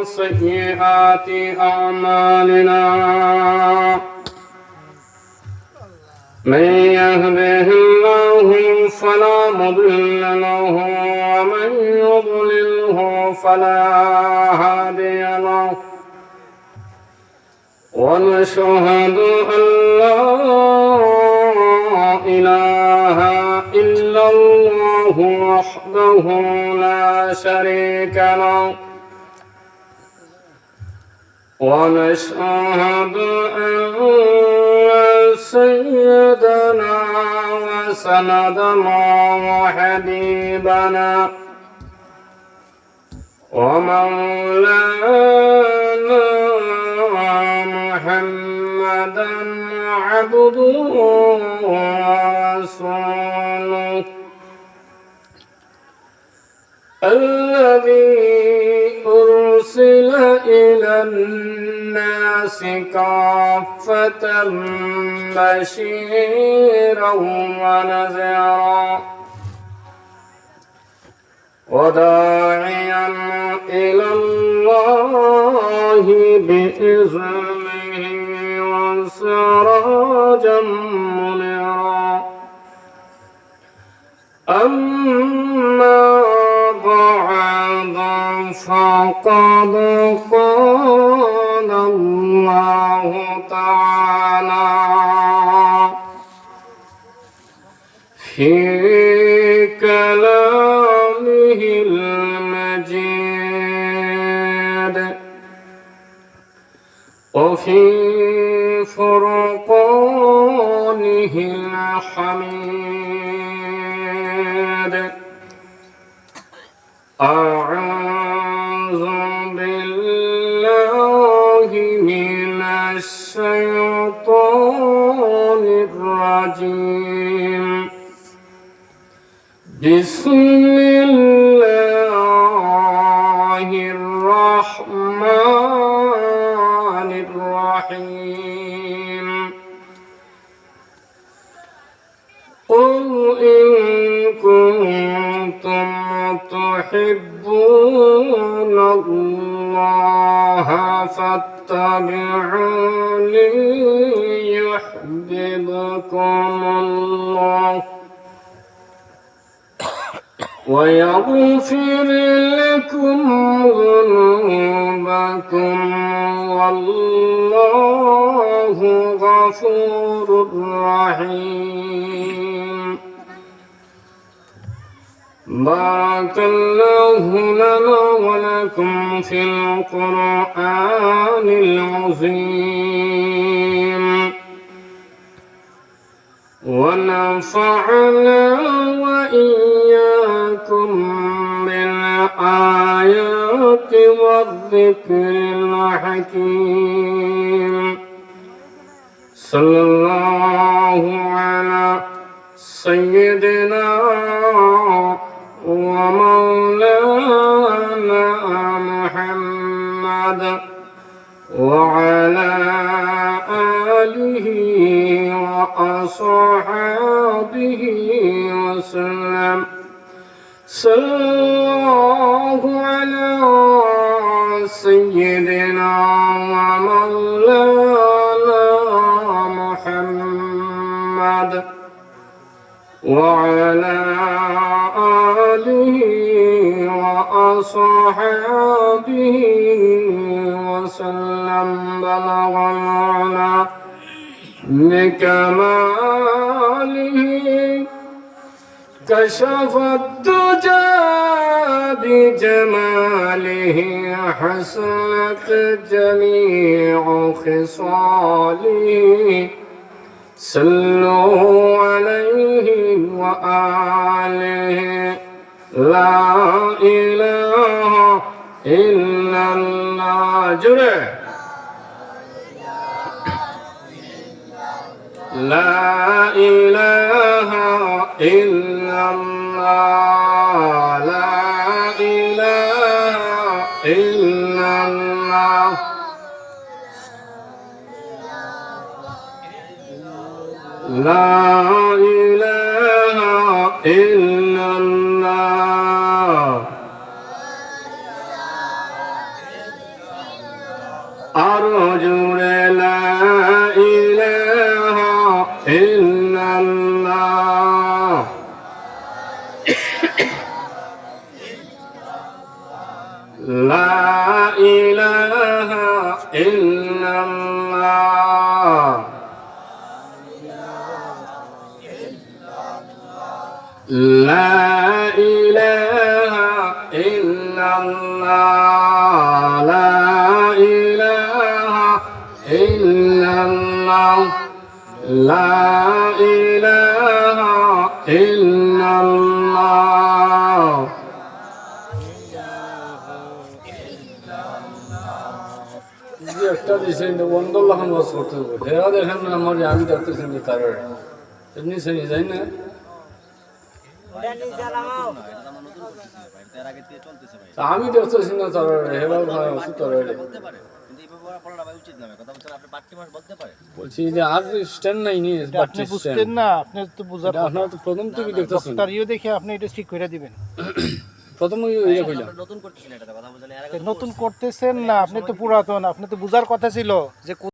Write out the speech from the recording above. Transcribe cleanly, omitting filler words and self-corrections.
سيئات أعمالنا من يهده الله فلا مضل له ومن يضلله فلا هادي له ونشهد أن لا إله إلا الله وحده لا شريك له ونشهد أن سيدنا وسندنا وحبيبنا ومولانا محمدا عبده ورسوله الذي أرسل إلى الناس كافة بشيرا ونذيرا وداعيا إلى الله بإذنه وسراجا منيرا أما بعد فقد قال الله تعالى في كلامه المجيد وفي فرقانه الحميد أعوذ بالله من الشيطان الرجيم بسم الله الرحمن الرحيم قل إن كنتم تحبون الله فاتبعوني يحببكم الله ويغفر لكم ذنوبكم والله غفور رحيم بارك الله لنا ولكم في القرآن العظيم ونفعنا وإياكم بالآيات والذكر الحكيم صلى الله على سيدنا ومولانا محمد وعلى آله وأصحابه وسلم صلى الله على سيدنا ومولانا محمد وعلى آله وأصحابه وسلم بلغ العلا بكماله كشف الدجى بجماله حسنت جميع خصاله صلوا عليه وآله لا إله إلا الله جرى لا إله إلا الله لا إله إلا الله لا إله إلا الله আরো জুড়ে লা ইলাহা ইল্লাল্লাহ লা ইলাহা ইল্লাল্লাহ লা ইলাহা ইল্লাল্লাহ লা ইলাহা ইল্লাল্লাহ লা ইলাহা ইল্লাল্লাহ একটা দিছে বন্ধর লাগান বাস করতে হবে হেরা দেখেন না আমার আমি দেখতেছি না তার এমনি শুনি যাই না আমি দেখতেছি না তার হেরা ওষুধ তার বলছি যে আর স্ট্যান্ড নাই নি আপনি বুঝতেন না, আপনি তো বুঝার আপনারা তো প্রথম থেকে দেখতেছেন ডক্টরিও দেখে আপনি এটা ঠিক করে দিবেন। প্রথম ইয়ে কইলাম নতুন করতেছেন না, আপনি তো পুরাতন, আপনি তো বুঝার কথা ছিল যে